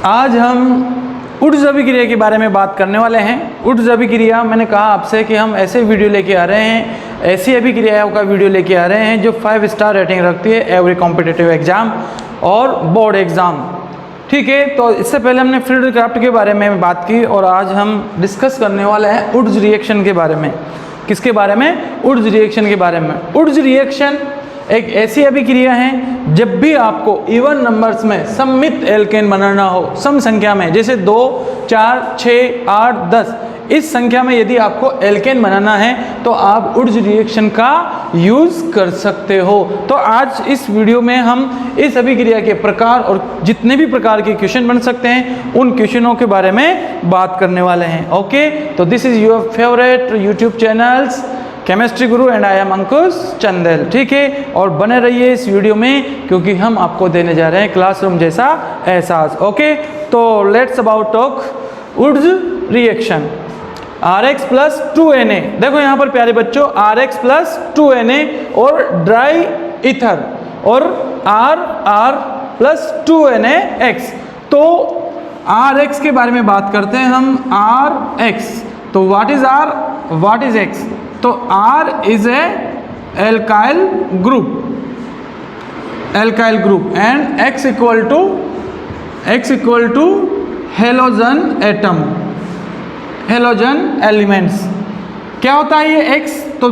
आज हम ऊर्ध्व अभिक्रिया के बारे में बात करने वाले हैं। ऊर्ध्व अभिक्रिया, मैंने कहा आपसे कि हम ऐसे वीडियो लेके आ रहे हैं, ऐसी अभिक्रियाओं का वीडियो लेके आ रहे हैं जो 5 स्टार रेटिंग रखती है एवरी कॉम्पिटिटिव एग्जाम और बोर्ड एग्जाम। ठीक है, तो इससे पहले हमने फील्ड क्राफ्ट के बारे में बात की और आज हम डिस्कस करने वाले हैं ऊर्ध्व रिएक्शन के बारे में। किसके बारे में? ऊर्ध्व रिएक्शन के बारे में। ऊर्ध्व रिएक्शन एक ऐसी अभिक्रिया है जब भी आपको इवन नंबर्स में सममित एल्केन बनाना हो, सम संख्या में, जैसे 2, 4, 6, 8, 10, इस संख्या में यदि आपको एल्केन बनाना है तो आप ऊर्ध्व रिएक्शन का यूज कर सकते हो। तो आज इस वीडियो में हम इस अभिक्रिया के प्रकार और जितने भी प्रकार के क्वेश्चन बन सकते हैं उन क्वेश्चनों के बारे में बात करने वाले हैं। ओके, तो this is your favourite YouTube channels chemistry Guru and I am अंकुश चंदेल। ठीक है, और बने रहिए इस वीडियो में क्योंकि हम आपको देने जा रहे हैं क्लासरूम जैसा एहसास। ओके, तो लेट्स अबाउट टॉक ऊर्ध्व रिएक्शन। Rx प्लस 2Na, देखो यहाँ पर प्यारे बच्चों, Rx प्लस 2Na और ड्राई ईथर और R प्लस 2NaX। तो Rx के बारे में बात करते हैं हम। Rx, तो what is R, what is X? तो R is a alkyl group and X equal to halogen atom, halogen elements. क्या होता है ये X? तो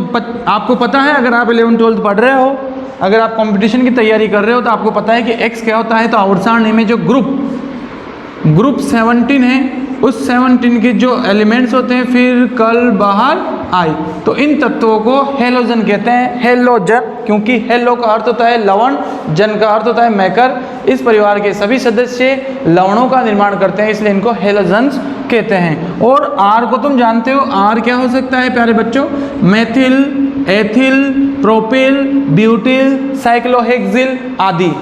आपको पता है, अगर आप 11-12 पढ़ रहे हो, अगर आप कंपटीशन की तैयारी कर रहे हो तो आपको पता है कि X क्या होता है। तो आवर्त सारणी में जो ग्रुप 17 है, उस 17 के जो एलिमेंट्स होते हैं फिर कल बाहर आई, तो इन तत्वों को हेलोजन कहते हैं। हेलोजन क्योंकि हेलो का अर्थ होता है लवण, जन का अर्थ होता है मेकर। इस परिवार के सभी सदस्य लवणों का निर्माण करते हैं, इसलिए इनको हेलोजन्स कहते हैं। और R को तुम जानते हो, R क्या हो सकता है प्यारे बच्चों? Methyl, ethyl, propyl, butyl, cyclohexyl आदि।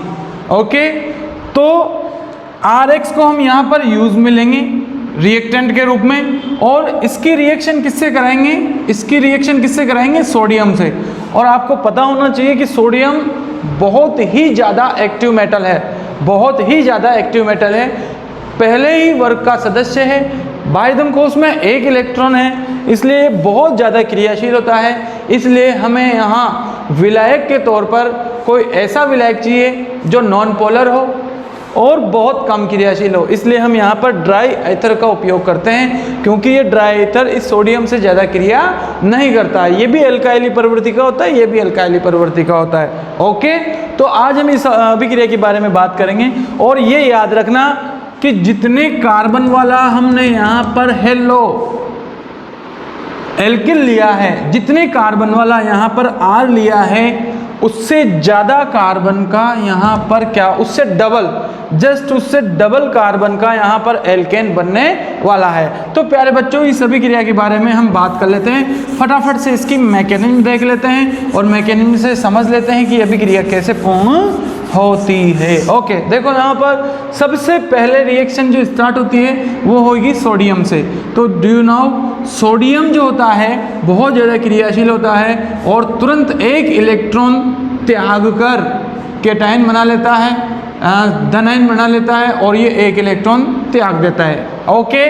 ओके, तो Rx को हम यहाँ पर यूज में लेंगे रिएक्टेंट के रूप में, और इसकी रिएक्शन किससे कराएंगे? इसकी रिएक्शन किससे कराएंगे? सोडियम से। और आपको पता होना चाहिए कि सोडियम बहुत ही ज़्यादा एक्टिव मेटल है, बहुत ही ज़्यादा एक्टिव मेटल है। पहले ही वर्ग का सदस्य है, बाह्यतम कोश में 1 इलेक्ट्रॉन है, इसलिए बहुत ज़्यादा क्रियाशील होता है। इसलिए हमें यहाँ विलायक के तौर पर कोई ऐसा विलायक चाहिए जो नॉन पोलर हो और बहुत कम क्रियाशील हो, इसलिए हम यहाँ पर ड्राई ईथर का उपयोग करते हैं क्योंकि ये ड्राई ईथर इस सोडियम से ज़्यादा क्रिया नहीं करता है। ये भी अल्काइली प्रवृत्ति का होता है, ये भी अल्काइली प्रवृत्ति का होता है। ओके, तो आज हम इस अभिक्रिया के बारे में बात करेंगे और ये याद रखना कि जितने कार्बन वाला हमने यहाँ पर हेलो एल्किल लिया है, जितने कार्बन वाला यहाँ पर R लिया है, उससे ज़्यादा कार्बन का यहाँ पर क्या, उससे डबल, जस्ट उससे डबल कार्बन का यहाँ पर एल्केन बनने वाला है। तो प्यारे बच्चों, इस अभिक्रिया के बारे में हम बात कर लेते हैं। फटाफट से इसकी मैकेनिज्म देख लेते हैं और मैकेनिज्म से समझ लेते हैं कि अभिक्रिया कैसे पूर्ण होती है। ओके, देखो यहाँ पर सबसे पहले रिएक्शन जो स्टार्ट होती है वो होगी सोडियम से। तो डू यू नो, सोडियम जो होता है बहुत ज़्यादा क्रियाशील होता है और तुरंत 1 इलेक्ट्रॉन त्याग कर केटायन बना लेता है, धनायन बना लेता है और ये 1 इलेक्ट्रॉन त्याग देता है। ओके,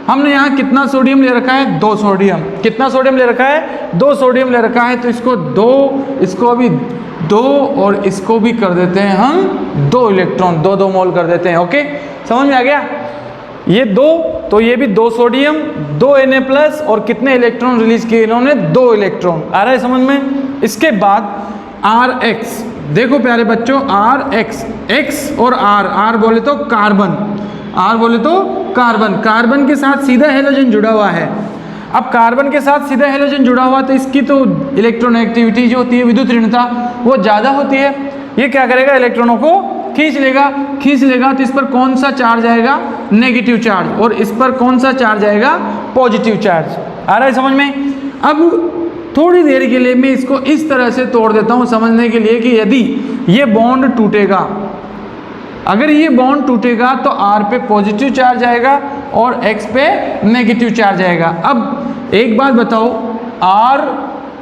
हमने यहाँ कितना सोडियम ले रखा है? 2 सोडियम। कितना सोडियम ले रखा है? 2 सोडियम ले रखा है। तो इसको 2, इसको भी 2 और इसको भी कर देते हैं हम 2 इलेक्ट्रॉन, 2 मोल कर देते हैं। ओके, समझ में आ गया? ये 2, तो ये भी 2 सोडियम, 2 Na प्लस और कितने इलेक्ट्रॉन रिलीज किए इन्होंने? 2 इलेक्ट्रॉन। आ रहा है समझ में? इसके बाद Rx, देखो प्यारे बच्चों, Rx, X और R बोले तो कार्बन, R बोले तो कार्बन, कार्बन के साथ सीधा हेलोजन जुड़ा हुआ है। अब कार्बन के साथ सीधा हेलोजन जुड़ा हुआ तो इसकी तो इलेक्ट्रॉन एक्टिविटी जो होती है, विद्युत ऋणता, वो ज़्यादा होती है। ये क्या करेगा? इलेक्ट्रॉनों को खींच लेगा। तो इस पर कौन सा चार्ज आएगा? Negative charge. और इस पर कौन सा चार्ज आएगा? Positive charge. आ रहा है समझ में? अब थोड़ी देर के लिए मैं इसको इस तरह से तोड़ देता हूँ समझने के लिए कि यदि ये बॉन्ड टूटेगा, अगर ये बॉन्ड टूटेगा तो R पे पॉजिटिव चार्ज आएगा और X पे नेगेटिव चार्ज आएगा। अब एक बात बताओ, R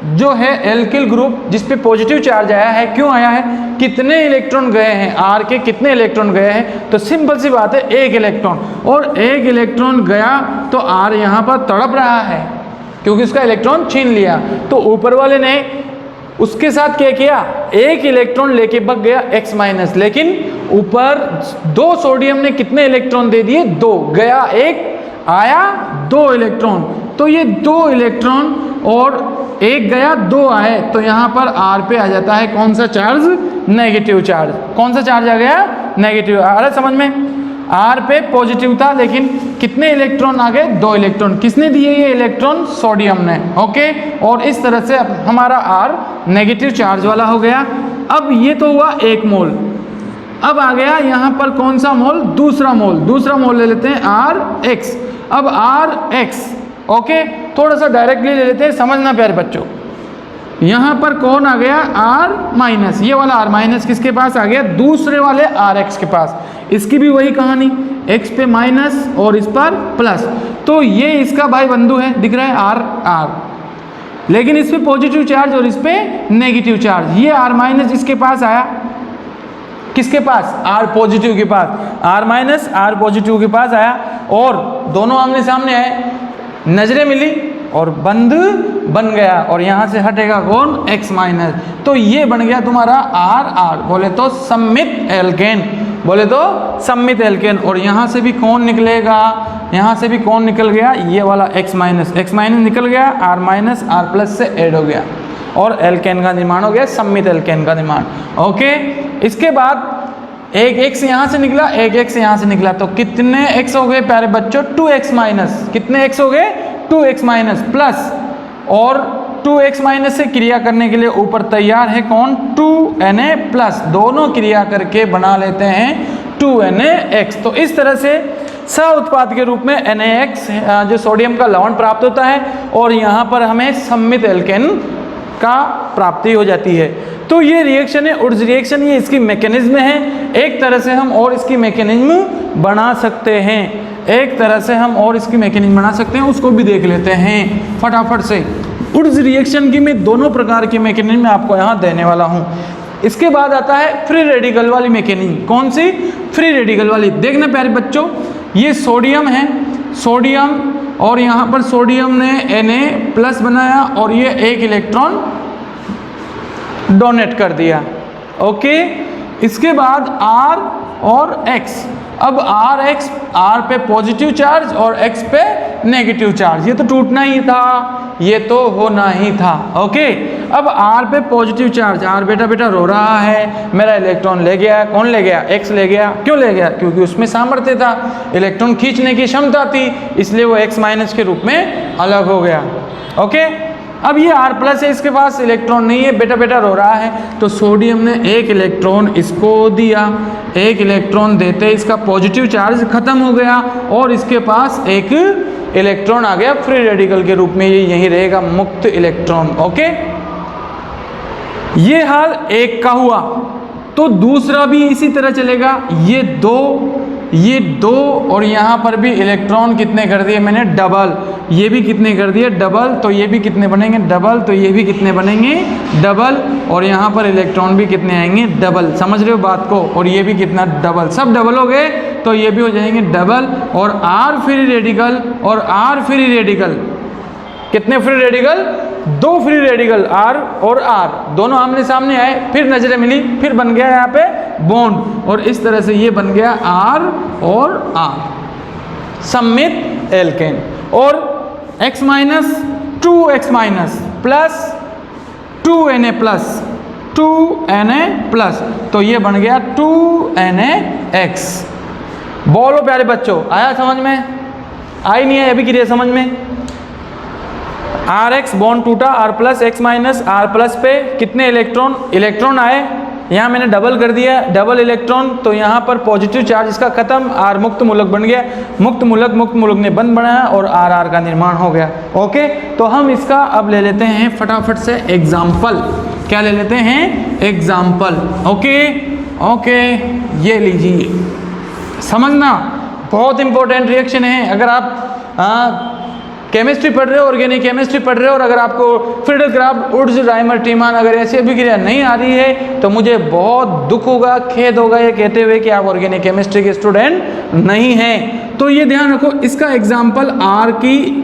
जो है एल्किल ग्रुप जिस पे पॉजिटिव चार्ज आया है, क्यों आया है, कितने इलेक्ट्रॉन गए हैं, आर के कितने इलेक्ट्रॉन गए हैं, तो सिंपल सी बात है एक इलेक्ट्रॉन, और एक इलेक्ट्रॉन गया तो आर यहाँ पर तड़प रहा है क्योंकि उसका इलेक्ट्रॉन छीन लिया। तो ऊपर वाले ने उसके साथ क्या किया, एक इलेक्ट्रॉन लेके भाग गया x माइनस, लेकिन ऊपर 2 सोडियम ने कितने इलेक्ट्रॉन दे दिए, 2 गया, एक आया, 2 इलेक्ट्रॉन, तो ये 2 इलेक्ट्रॉन और एक गया 2 आए, तो यहाँ पर R पे आ जाता है कौन सा चार्ज, नेगेटिव चार्ज। कौन सा चार्ज आ गया, नेगेटिव। आ रहा है समझ में, R पे पॉजिटिव था लेकिन कितने इलेक्ट्रॉन आ गए, 2 इलेक्ट्रॉन। किसने दिए ये इलेक्ट्रॉन, सोडियम ने। ओके, और इस तरह से अब हमारा R नेगेटिव चार्ज वाला हो गया। अब ये तो हुआ 1 मोल। अब आ गया यहाँ पर कौन सा मोल, दूसरा मोल। दूसरा मोल ले लेते हैं RX। अब RX, ओके, थोड़ा सा डायरेक्टली ले लेते हैं, समझना प्यारे बच्चों। यहाँ पर कौन आ गया, R माइनस, ये वाला R माइनस किसके पास आ गया, दूसरे वाले RX के पास। इसकी भी वही कहानी, X पे माइनस और इस पर प्लस, तो ये इसका भाई बंधु है, दिख रहा है R, लेकिन इस पे पॉजिटिव चार्ज और इस पे नेगेटिव चार्ज। ये R माइनस इसके पास आया, किसके पास, R पॉजिटिव के पास, R माइनस R पॉजिटिव के पास आया, और दोनों आमने सामने आए, नजरें मिली और बंध बन गया, और यहाँ से हटेगा कौन, X माइनस, तो ये बन गया तुम्हारा RR, बोले तो सममित एल्केन, बोले तो सममित एल्केन। और यहाँ से भी कौन निकलेगा, यहाँ से भी कौन निकल गया, ये वाला X माइनस निकल गया, R माइनस R प्लस से ऐड हो गया, और एल्केन का निर्माण हो गया, सममित एल्केन का निर्माण। ओके, इसके बाद एक X यहाँ से निकला, एक X यहाँ से निकला, तो कितने X हो गए प्यारे बच्चों, 2X माइनस। कितने X हो गए, 2X माइनस प्लस, और 2X माइनस से क्रिया करने के लिए ऊपर तैयार है कौन, 2Na प्लस, दोनों क्रिया करके बना लेते हैं 2NaX। तो इस तरह से सह उत्पाद के रूप में NaX जो सोडियम का लवण प्राप्त होता है, और यहाँ पर हमें सममित एल्केन का प्राप्ति हो जाती है। तो ये रिएक्शन है, उर्ज रिएक्शन, ये इसकी मैकेनिज्म है। एक तरह से हम और इसकी मैकेनिज्म बना सकते हैं, एक तरह से हम और इसकी मैकेनिज्म बना सकते हैं, उसको भी देख लेते हैं फटाफट से। उर्ज रिएक्शन की मैं दोनों प्रकार की मैकेनिज्म आपको यहाँ देने वाला हूँ। इसके बाद आता है फ्री रेडिकल वाली मैकेनिज्म। कौन सी, फ्री रेडिकल वाली। देखना प्यारे बच्चों, ये सोडियम है, सोडियम, और यहाँ पर सोडियम ने Na प्लस बनाया, और ये एक इलेक्ट्रॉन डोनेट कर दिया। ओके, इसके बाद R और X। अब RX, R पे पॉजिटिव चार्ज और X पे नेगेटिव चार्ज, ये तो टूटना ही था, ये तो होना ही था। ओके, अब R पे पॉजिटिव चार्ज, R बेटा रो रहा है, मेरा इलेक्ट्रॉन ले गया। कौन ले गया, X ले गया। क्यों ले गया, क्योंकि उसमें सामर्थ्य था, इलेक्ट्रॉन खींचने की क्षमता थी, इसलिए वो X माइनस के रूप में अलग हो गया। ओके, अब ये R प्लस है, इसके पास इलेक्ट्रॉन नहीं है, बेटा रो रहा है, तो सोडियम ने एक इलेक्ट्रॉन इसको दिया। एक इलेक्ट्रॉन देते इसका पॉजिटिव चार्ज खत्म हो गया, और इसके पास एक इलेक्ट्रॉन आ गया फ्री रेडिकल के रूप में, ये यहीं रहेगा, मुक्त इलेक्ट्रॉन। ओके, ये हाल एक का हुआ, तो दूसरा भी इसी तरह चलेगा। ये दो और यहाँ पर भी इलेक्ट्रॉन कितने कर दिए मैंने, डबल। ये भी कितने कर दिए, डबल, तो ये भी कितने बनेंगे, डबल, तो ये भी कितने बनेंगे, डबल, और यहाँ पर इलेक्ट्रॉन भी कितने आएंगे, डबल। समझ रहे हो बात को, और ये भी कितना, डबल, सब डबल हो गए, तो ये भी हो जाएंगे डबल। और R फ्री रेडिकल और R फ्री रेडिकल, कितने free radical, 2 free radical, R और R दोनों आमने सामने आए, फिर नजरें मिली, फिर बन गया यहाँ पे बॉन्ड, और इस तरह से ये बन गया R और R, सममित एल्केन। और X minus 2X minus plus 2Na plus 2Na plus, तो ये बन गया 2NaX। बोलो प्यारे बच्चों, आया समझ में, आई नहीं है अभी क्रिया समझ में। RX बॉन्ड टूटा, R plus X minus R plus पे कितने इलेक्ट्रॉन आए, यहाँ मैंने डबल कर दिया, डबल इलेक्ट्रॉन, तो यहाँ पर पॉजिटिव चार्ज इसका खत्म, R मुक्त मूलक बन गया, मुक्त मूलक ने बंद बनाया, और RR का निर्माण हो गया। ओके, तो हम इसका अब ले लेते हैं फटाफट से एग्जाम्पल। क्या ले लेते हैं, एग्जाम्पल। ओके, ये लीजिए, समझना बहुत इंपॉर्टेंट रिएक्शन है। अगर आप केमिस्ट्री पढ़ रहे हो, ऑर्गेनिक केमिस्ट्री पढ़ रहे हो, और अगर आपको फ्रीडल-क्राफ्ट, वुड्स, राइमर, टीमान अगर ऐसी अभिक्रिया नहीं आ रही है तो मुझे बहुत दुख होगा, खेद होगा ये कहते हुए कि आप ऑर्गेनिक केमिस्ट्री के स्टूडेंट नहीं हैं। तो ये ध्यान रखो, इसका एग्जाम्पल R की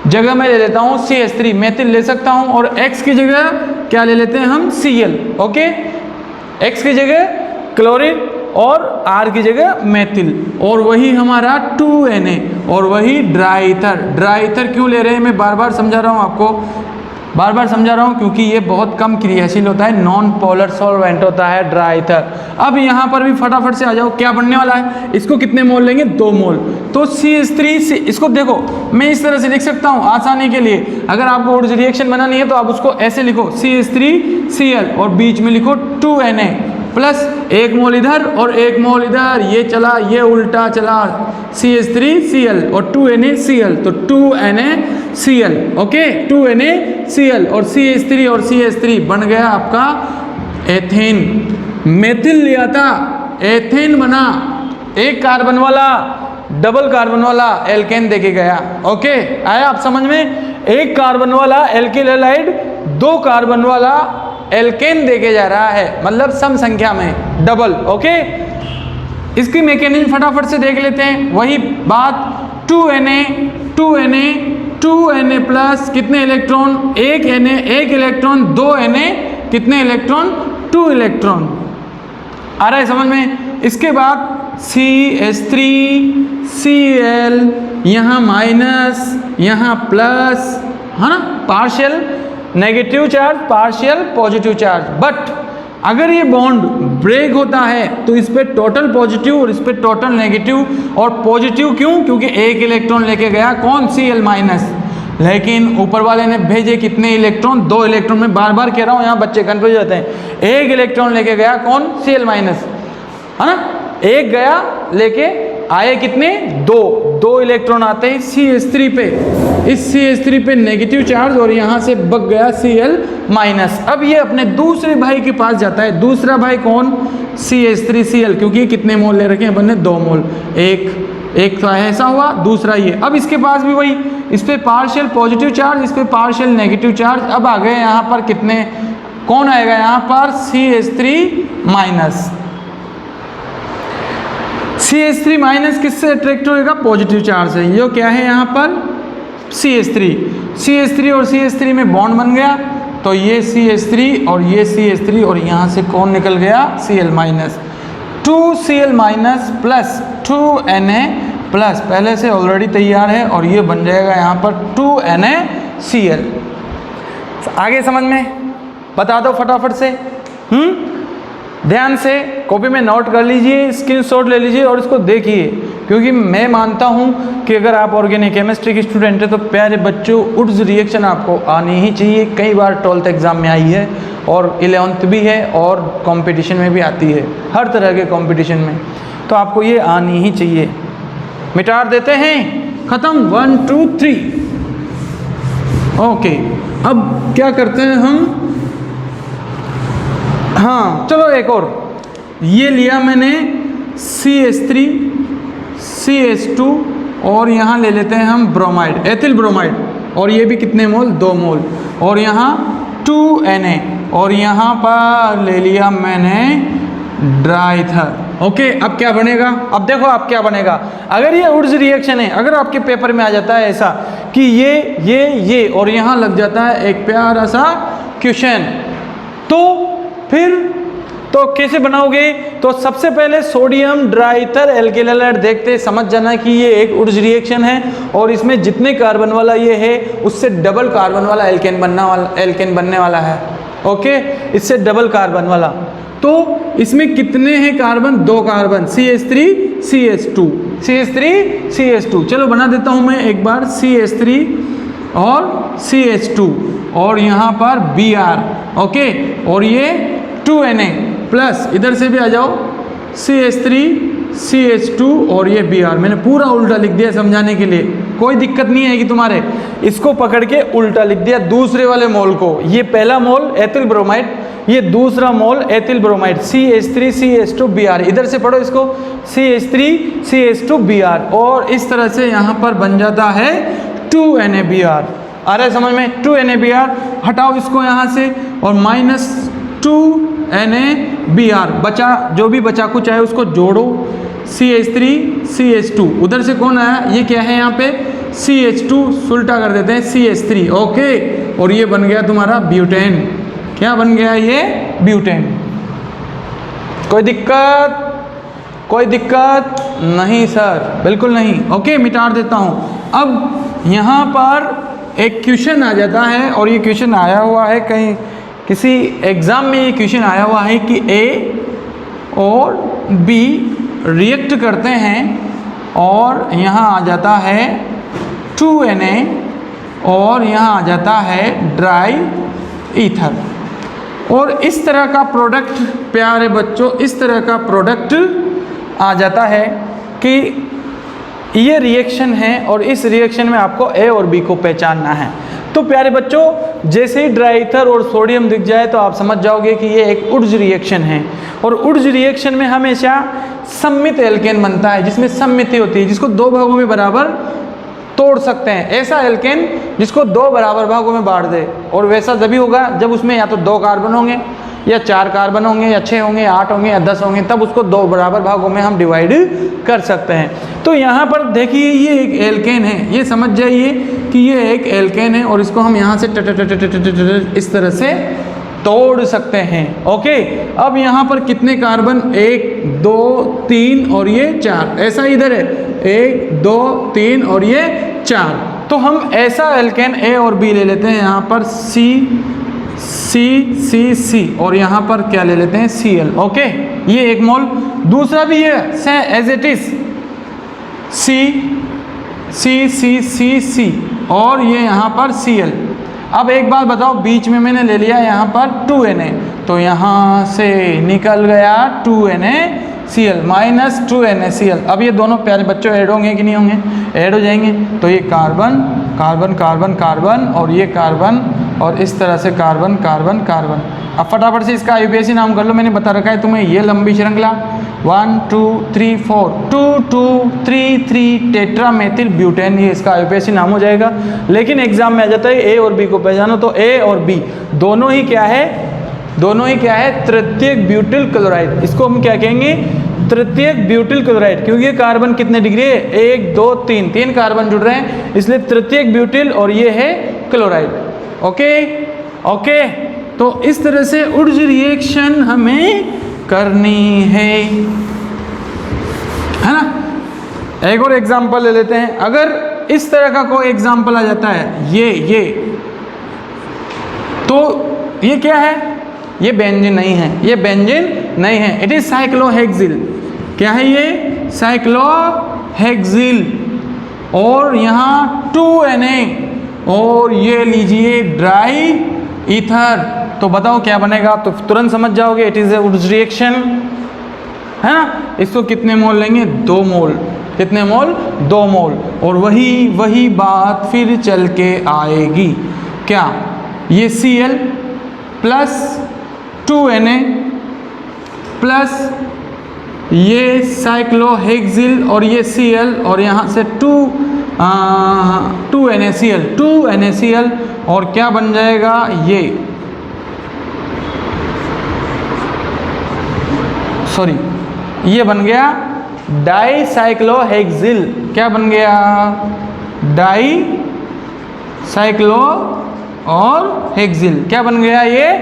जगह मैं ले लेता हूँ CH3 मेथिल ले सकता हूँ, और X की जगह क्या ले लेते हैं हम Cl। ओके, X की जगह क्लोरीन और R की जगह मेथिल, और वही हमारा 2Na, और वही ड्राई ईथर। ड्राई ईथर क्यों ले रहे हैं मैं बार बार समझा रहा हूँ आपको, बार बार समझा रहा हूँ क्योंकि ये बहुत कम क्रियाशील होता है, नॉन पोलर सॉल्वेंट होता है ड्राई ईथर। अब यहाँ पर भी फटाफट से आ जाओ, क्या बनने वाला है, इसको कितने मोल लेंगे, 2 मोल। तो CH3 इसको देखो मैं इस तरह से लिख सकता हूँ आसानी के लिए, अगर आपको वुड्स रिएक्शन बनानी है तो आप उसको ऐसे लिखो CH3Cl और बीच में लिखो 2Na प्लस 1 मोल इधर और 1 मोल इधर, ये चला ये उल्टा चला, CH3Cl और 2NaCl, तो 2NaCl। ओके, 2NaCl और CH3 और CH3 बन गया आपका एथेन। मेथिल लिया था, एथेन बना, एक कार्बन वाला डबल कार्बन वाला एल्केन देके गया। ओके, आया आप समझ में, एक कार्बन वाला एल्किल हैलाइड 2 कार्बन वाला एल्केन देके जा रहा है, मतलब सम संख्या में डबल। ओके, इसकी मैकेनिज्म फटाफट से देख लेते हैं, वही बात 2Na प्लस कितने इलेक्ट्रॉन, 1 Na 1 इलेक्ट्रॉन, 2 Na कितने इलेक्ट्रॉन, 2 इलेक्ट्रॉन। आ रहा है समझ में। इसके बाद CH3Cl, यहाँ माइनस यहाँ प्लस, है ना, partial negative charge partial positive charge. But अगर ये बॉन्ड ब्रेक होता है तो इस पे टोटल पॉजिटिव और इस पे टोटल नेगेटिव, और पॉजिटिव क्यों, क्योंकि 1 इलेक्ट्रॉन लेके गया कौन, Cl माइनस, लेकिन ऊपर वाले ने भेजे कितने इलेक्ट्रॉन, 2 इलेक्ट्रॉन। मैं बार बार कह रहा हूँ, यहाँ बच्चे कंफ्यूज होते हैं, 1 इलेक्ट्रॉन लेके गया कौन, Cl माइनस, है ना, 1 गया लेके आए कितने, 2 इलेक्ट्रॉन आते हैं CH3 पे, इस CH3 पे नेगेटिव चार्ज, और यहाँ से बच गया Cl माइनस। अब ये अपने दूसरे भाई के पास जाता है, दूसरा भाई कौन, CH3Cl, क्योंकि कितने मोल ले रखे हैं अपन ने, 2 मोल, एक तो ऐसा हुआ, दूसरा ये। अब इसके पास भी वही, इस पे पार्शियल पॉजिटिव चार्ज, इस पे पार्शियल नेगेटिव चार्ज। अब आ गए यहाँ पर कितने, कौन आएगा यहाँ पर, CH3 माइनस। CH3 माइनस किससे अट्रैक्ट होएगा, पॉजिटिव चार्ज है, ये क्या है यहाँ पर CH3 और CH3 में बॉन्ड बन गया, तो ये CH3 और ये CH3, और यहाँ से कौन निकल गया, Cl minus, 2Cl minus plus 2Na plus, पहले से ऑलरेडी तैयार है, और ये बन जाएगा यहाँ पर 2NaCl। आगे समझ में, बता दो फटाफट से। ध्यान से कॉपी में नोट कर लीजिए, स्क्रीनशॉट ले लीजिए और इसको देखिए, क्योंकि मैं मानता हूं कि अगर आप ऑर्गेनिक केमिस्ट्री के स्टूडेंट हैं तो प्यारे बच्चों, वुड्स रिएक्शन आपको आनी ही चाहिए। कई बार 12th एग्जाम में आई है और 11th भी है, और कंपटीशन में भी आती है, हर तरह के कंपटीशन में, तो आपको ये आनी ही चाहिए। मिटा देते हैं, खत्म, 1 2 3। ओके, अब क्या करते हैं हम, हाँ चलो एक और, ये लिया मैंने CH3 CH2, और यहाँ ले लेते हैं हम ब्रोमाइड, एथिल ब्रोमाइड, और ये भी कितने मोल, 2 मोल, और यहाँ 2Na, और यहाँ पर ले लिया मैंने ड्राई ईथर। ओके, अब क्या बनेगा, अब देखो अब क्या बनेगा। अगर ये वुड्स रिएक्शन है, अगर आपके पेपर में आ जाता है ऐसा कि ये और यहाँ लग जाता है एक प्यारा सा क्वेश्चन, तो फिर तो कैसे बनाओगे, तो सबसे पहले सोडियम ड्राईथर एल्किल हैलाइड देखते समझ जाना कि ये एक वुड्स रिएक्शन है, और इसमें जितने कार्बन वाला ये है उससे डबल कार्बन वाला एल्केन बनने वाला है। ओके, इससे डबल कार्बन वाला, तो इसमें कितने हैं कार्बन, 2 कार्बन, CH3 CH2। चलो बना देता हूं मैं एक बार, CH3 और CH2, और यहाँ पर Br। ओके, और ये 2Na प्लस, इधर से भी आ जाओ, CH3 CH2 और ये Br। मैंने पूरा उल्टा लिख दिया समझाने के लिए, कोई दिक्कत नहीं आएगी तुम्हारे, इसको पकड़ के उल्टा लिख दिया दूसरे वाले मोल को। ये पहला मोल एथिल ब्रोमाइड, ये दूसरा मोल ethyl bromide, CH3 CH2 Br। इधर से पढ़ो इसको, CH3 CH2 Br, और इस तरह से यहाँ पर बन जाता है 2NaBr। आ रहा है समझ में? 2NaBr हटाओ इसको यहाँ से और -2NaBr बचा, जो भी बचा कुछ है उसको जोड़ो, CH3CH2 उधर से कौन आया, ये क्या है यहाँ पे CH2, उल्टा कर देते हैं CH3, ओके। और ये बन गया तुम्हारा ब्यूटेन। क्या बन गया ये? ब्यूटेन। कोई दिक्कत? कोई दिक्कत नहीं सर, बिल्कुल नहीं, ओके। मिटा देता हूँ। अब यहाँ पर एक क्वेश्चन आ जाता है, और ये क्वेश्चन आया हुआ है कहीं किसी एग्जाम में, ये क्वेश्चन आया हुआ है कि A और B रिएक्ट करते हैं और यहाँ आ जाता है 2Na और यहाँ आ जाता है ड्राई ईथर। और इस तरह का प्रोडक्ट प्यारे बच्चों, इस तरह का प्रोडक्ट आ जाता है कि ये रिएक्शन है और इस रिएक्शन में आपको A और B को पहचानना है। तो प्यारे बच्चों जैसे ही ड्राई ईथर और सोडियम दिख जाए तो आप समझ जाओगे कि ये एक उड्ज रिएक्शन है। और उड्ज रिएक्शन में हमेशा सममित एल्केन बनता है, जिसमें सममिति होती है, जिसको दो भागों में बराबर तोड़ सकते हैं। ऐसा एल्केन जिसको दो बराबर भागों में बांट दे, और वैसा तभी होगा जब उसमें या तो 2 कार्बन होंगे या 4 कार्बन होंगे या 6 होंगे या 8 होंगे या 10 होंगे, तब उसको 2 बराबर भागों में हम डिवाइड कर सकते हैं। तो यहाँ पर देखिए ये एक एल्केन है, ये समझ जाइए कि ये एक एल्केन है और इसको हम यहाँ से इस तरह से तोड़ सकते हैं, ओके। अब यहाँ पर कितने कार्बन, 1 2 3 और ये 4, ऐसा इधर है 1 2 3 और ये 4। तो हम ऐसा एल्केन A और B ले लेते हैं, यहाँ पर C और यहाँ पर क्या ले लेते हैं Cl, ओके। ये एक मोल। दूसरा भी है एज इट इज C और ये यहाँ पर Cl। अब एक बात बताओ, बीच में मैंने ले लिया यहाँ पर 2Na, तो यहाँ से निकल गया 2NaCl माइनस 2NaCl। अब ये दोनों प्यारे बच्चों ऐड होंगे कि नहीं होंगे? ऐड हो जाएंगे। तो ये कार्बन कार्बन कार्बन कार्बन और ये कार्बन और इस तरह से कार्बन कार्बन कार्बन। अब फटाफट से इसका IUPAC नाम कर लो, मैंने बता रखा है तुम्हें। ये लंबी श्रृंखला 1 2 3 4 2 2 3 3 टेट्रामेथिल ब्यूटेन, ये इसका IUPAC नाम हो जाएगा। लेकिन एग्जाम में आ जाता है A और B को पहचानो, तो A और B दोनों ही क्या है? दोनों ही क्या है? तृतीयक ब्यूटिल क्लोराइड। इसको हम क्या कहेंगे? तृतीयक ब्यूटिल क्लोराइड, क्योंकि ये कार्बन कितने डिग्री है? 1 2 3 कार्बन जुड़ रहे हैं, इसलिए तृतीयक ब्यूटिल और ये है क्लोराइड, ओके ओके। तो इस तरह से उड्ज रिएक्शन हमें करनी है ना। एक और एग्जांपल ले लेते हैं। अगर इस तरह का कोई एग्जांपल आ जाता है, ये तो ये क्या है? ये बेंजीन नहीं है, ये बेंजीन नहीं है, इट इज साइक्लोहेक्सिल। क्या है ये? साइक्लोहेक्सिल। और यहाँ 2Na और ये लीजिए ड्राई ईथर। तो बताओ क्या बनेगा? तो तुरंत समझ जाओगे, इट इज ए उड्ज रिएक्शन, है ना। इसको कितने मोल लेंगे? 2 मोल। कितने मोल? 2 मोल। और वही बात फिर चल के आएगी। क्या? ये Cl प्लस 2Na प्लस ये साइक्लोहेक्सिल और ये Cl और यहाँ से 2NaCl और क्या बन जाएगा? ये बन गया डाईसाइक्लोहेक्सिल। क्या बन गया? डाईसाइक्लो और हेक्सिल। क्या बन गया? ये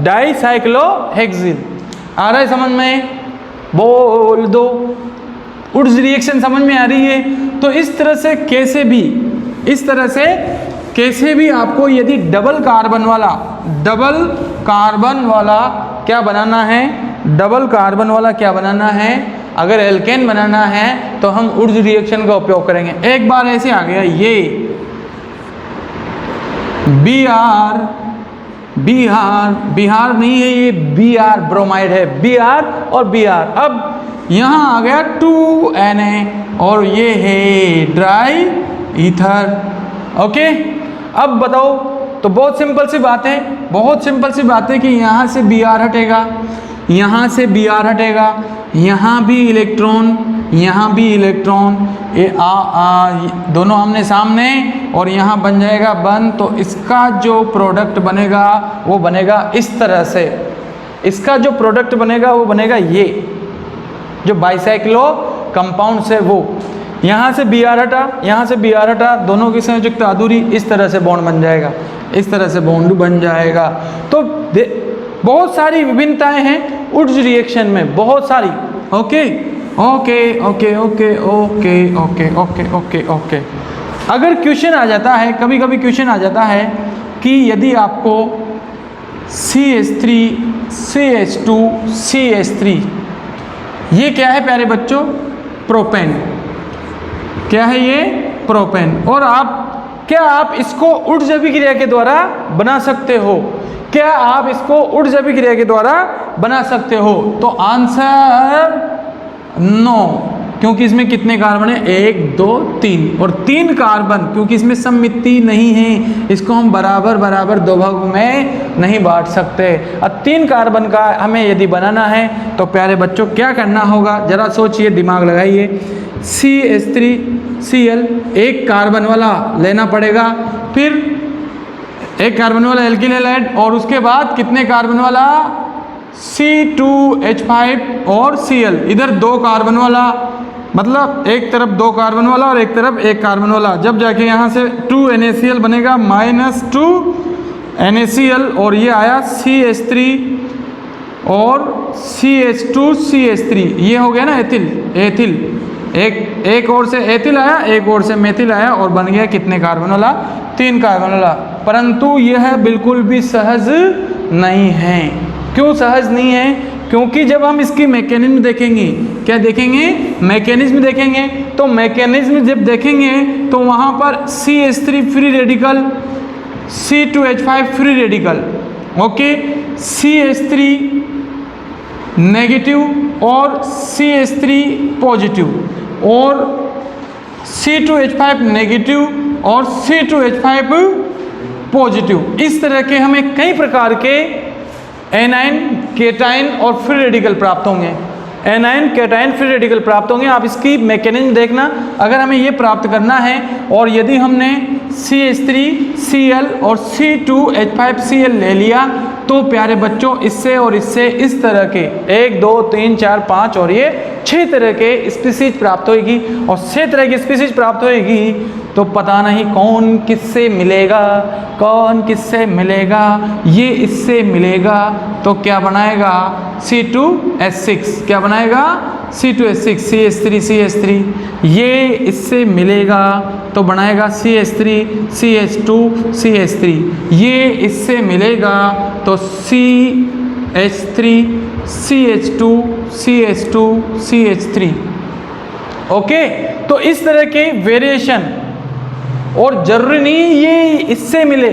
डाईसाइक्लोहेक्सिल। आ रहा है समझ में? बोल दो। उड्ज रिएक्शन समझ में आ रही है? तो इस तरह से कैसे भी आपको यदि डबल कार्बन वाला क्या बनाना है? डबल कार्बन वाला क्या बनाना है? अगर एल्केन बनाना है तो हम उड्ज रिएक्शन का उपयोग करेंगे। एक बार ऐसे आ गया ये बिहार नहीं है, ये Br ब्रोमाइड है, Br और Br। अब यहाँ आ गया 2Na और ये है ड्राई ईथर, ओके। अब बताओ, तो बहुत सिंपल सी बात है कि यहाँ से Br हटेगा, यहाँ से Br हटेगा, यहाँ भी इलेक्ट्रॉन, यहाँ भी इलेक्ट्रॉन, ये दोनों आमने सामने और यहाँ बन जाएगा 1, तो इसका जो प्रोडक्ट बनेगा वो बनेगा इस तरह से। इसका जो प्रोडक्ट बनेगा वो बनेगा ये जो बाइसाइक्लो कंपाउंड से, वो यहाँ से Br हटा, यहाँ से Br हटा, दोनों की संयोजकता अधूरी, इस तरह से बॉन्ड बन जाएगा, इस तरह से बॉन्ड बन जाएगा। तो बहुत सारी विभिन्नताएं हैं उड्स रिएक्शन में, बहुत सारी। Okay okay okay okay okay okay okay okay okay. अगर क्वेश्चन आ जाता है, कभी कभी क्वेश्चन आ जाता है कि यदि आपको CH3 CH2 CH3, ये क्या है प्यारे बच्चों? प्रोपेन। क्या है ये? प्रोपेन। और क्या आप इसको उड्स अभिक्रिया के द्वारा बना सकते हो? क्या आप इसको उड्स अभिक्रिया के द्वारा बना सकते हो? तो आंसर नो, क्योंकि इसमें कितने कार्बन है? 1 2 3, और 3 कार्बन, क्योंकि इसमें सममिति नहीं है, इसको हम बराबर बराबर 2 भागों में नहीं बांट सकते। अब 3 कार्बन का हमें यदि बनाना है तो प्यारे बच्चों क्या करना होगा? जरा सोचिए, दिमाग लगाइए। CH3Cl, 1 कार्बन वाला लेना पड़ेगा, फिर 1 कार्बन वाला एल्किल हैलाइड, और उसके बाद कितने कार्बन वाला? C2H5 और Cl, इधर 2 कार्बन वाला, मतलब एक तरफ 2 कार्बन वाला और एक तरफ 1 कार्बन वाला। जब जाके यहाँ से 2 NaCl बनेगा, -2 NaCl, और ये आया CH3 और CH2 CH3, ये हो गया ना एथिल। एक और से एथिल आया, एक और से मेथिल आया, और बन गया कितने कार्बन वाला? 3 कार्बन वाला। परंतु यह बिल्कुल भी सहज नहीं है। क्यों सहज नहीं है? क्योंकि जब हम इसकी मैकेनिज्म देखेंगे, क्या देखेंगे? मैकेनिज्म देखेंगे। तो मैकेनिज्म जब देखेंगे तो वहाँ पर CH3 free radical, C2H5 free radical, okay, CH3 negative और CH3 पॉजिटिव, और C2H5 नेगेटिव और C2H5 पॉजिटिव। इस तरह के हमें कई प्रकार के एनाइन, केटाइन और फ्री रेडिकल प्राप्त होंगे। एनाइन, केटाइन, फ्री रेडिकल प्राप्त होंगे। आप इसकी मैकेनिज्म देखना। अगर हमें ये प्राप्त करना है और यदि हमने CH3Cl और C2H5Cl ले लिया तो प्यारे बच्चों इससे और इससे इस तरह के 1 2 3 4 5 और ये 6 तरह के स्पीसीज प्राप्त होगी, और 6 तरह की स्पीसीज प्राप्त होगी तो पता नहीं कौन किससे मिलेगा, कौन किससे मिलेगा। ये इससे मिलेगा तो क्या बनाएगा? C2H6। क्या बनाएगा? C2H6, CH3 CH3। ये इससे मिलेगा तो बनाएगा CH3 CH2 CH3। ये इससे मिलेगा तो CH3 CH2 CH2 CH3। Okay, तो इस तरह के वेरिएशन, और जरूरी नहीं ये इससे मिले,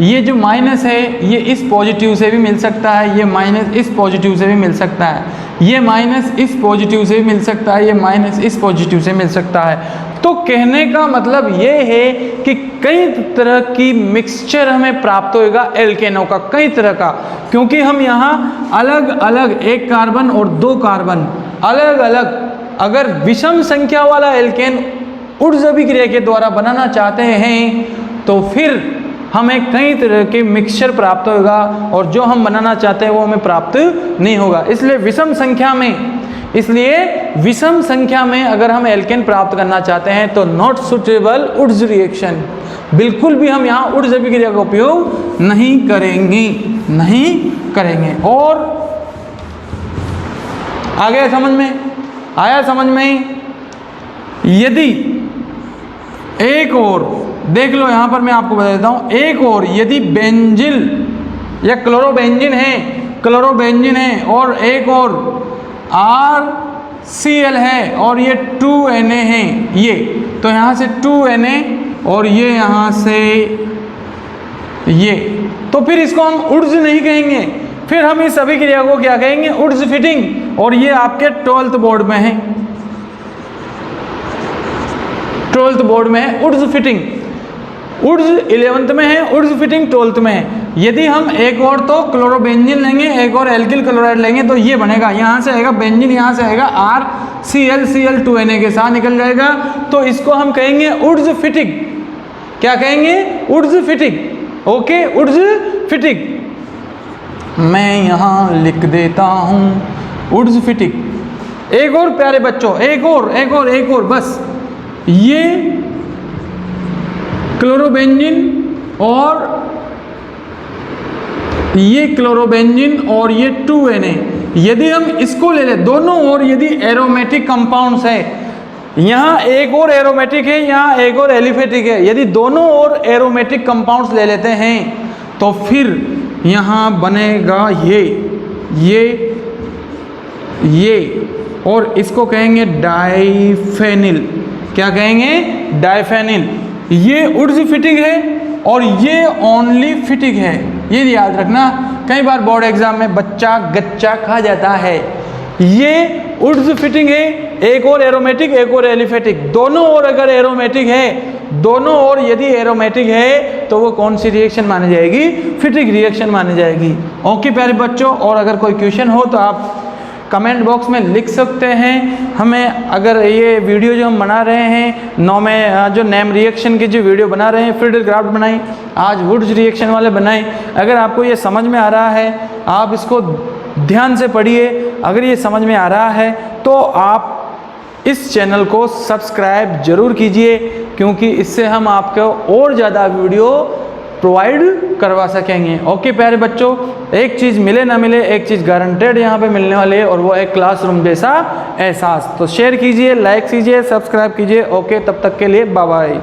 ये जो माइनस है ये इस पॉजिटिव से भी मिल सकता है, ये माइनस इस पॉजिटिव से भी मिल सकता है, ये माइनस इस पॉजिटिव से भी मिल सकता है, ये माइनस इस पॉजिटिव से मिल सकता है। तो कहने का मतलब ये है कि कई तरह की मिक्सचर हमें प्राप्त होगा एल्केनों का, कई तरह का, क्योंकि हम यहाँ अलग अलग 1 कार्बन और 2 कार्बन अलग अलग, अगर विषम संख्या वाला एल्केन उड्स अभिक्रिया के द्वारा बनाना चाहते हैं तो फिर हमें कई तरह के मिक्सचर प्राप्त होगा, और जो हम बनाना चाहते हैं वो हमें प्राप्त नहीं होगा। इसलिए विषम संख्या में अगर हम एल्केन प्राप्त करना चाहते हैं तो नॉट सुटेबल उड्स रिएक्शन, बिल्कुल भी हम यहाँ उड्स अभिक्रिया का उपयोग नहीं करेंगे। और आ गया समझ में? आया समझ में? यदि एक और देख लो, यहाँ पर मैं आपको बता देता हूँ, एक और यदि बेंजिल या क्लोरोबेंजीन है और एक और RCl है और ये 2Na है, ये तो यहाँ से 2Na और ये यहाँ से ये, तो फिर इसको हम उड्स नहीं कहेंगे, फिर हम इस अभिक्रिया को क्या कहेंगे? उड्स फिटिंग। और ये आपके 12th बोर्ड में है, 12th बोर्ड में है उड्स फिटिंग। उड्स 11th में है, उड्स फिटिंग 12th में है। यदि हम एक और तो क्लोरोबेंजीन लेंगे, एक और एल्किल क्लोराइड लेंगे तो ये बनेगा, यहाँ से आएगा बेंजीन, यहाँ से आएगा RClCl2Na के साथ निकल जाएगा। तो इसको हम कहेंगे उड्स फिटिक। क्या कहेंगे? उड्स फिटिक। ओके, उड्स फिटिक। मैं यहाँ लिख देता हूँ उड्स फिटिक। एक और प्यारे बच्चों, एक और बस, ये क्लोरोबेंजीन और ये 2Na, यदि हम इसको ले लें दोनों ओर, यदि एरोमेटिक कंपाउंड्स है, यहाँ एक और एरोमेटिक है, यहाँ एक और एलिफेटिक है, यदि दोनों ओर एरोमेटिक कंपाउंड्स ले लेते हैं तो फिर यहाँ बनेगा ये और इसको कहेंगे डाइफेनिल। क्या कहेंगे? डाइफेनिल। ये उड्स फिटिक है और ये ओनली फिटिक है, ये याद रखना। कई बार बोर्ड एग्जाम में बच्चा गच्चा खा जाता है। ये उड्स फिटिंग है, एक और एरोमेटिक, एक और एलिफेटिक, दोनों ओर अगर एरोमेटिक है, दोनों ओर यदि एरोमेटिक है तो वो कौन सी रिएक्शन मानी जाएगी? फिटिक रिएक्शन मानी जाएगी। ओके प्यारे बच्चों, और अगर कोई क्वेश्चन हो तो आप कमेंट बॉक्स में लिख सकते हैं हमें। अगर ये वीडियो जो हम बना रहे हैं, 9 में जो नेम रिएक्शन की जो वीडियो बना रहे हैं, फ्रीडल क्राफ्ट बनाई, आज वुड्स रिएक्शन वाले बनाए। अगर आपको ये समझ में आ रहा है, आप इसको ध्यान से पढ़िए। अगर ये समझ में आ रहा है तो आप इस चैनल को सब्सक्राइब जरूर कीजिए, क्योंकि इससे हम आपको और ज़्यादा वीडियो प्रोवाइड करवा सकेंगे। ओके प्यारे बच्चों, एक चीज़ मिले ना मिले, एक चीज़ गारंटेड यहाँ पे मिलने वाली है और वो है क्लासरूम जैसा एहसास। तो शेयर कीजिए, लाइक कीजिए, सब्सक्राइब कीजिए। ओके, तब तक के लिए बाय बाय।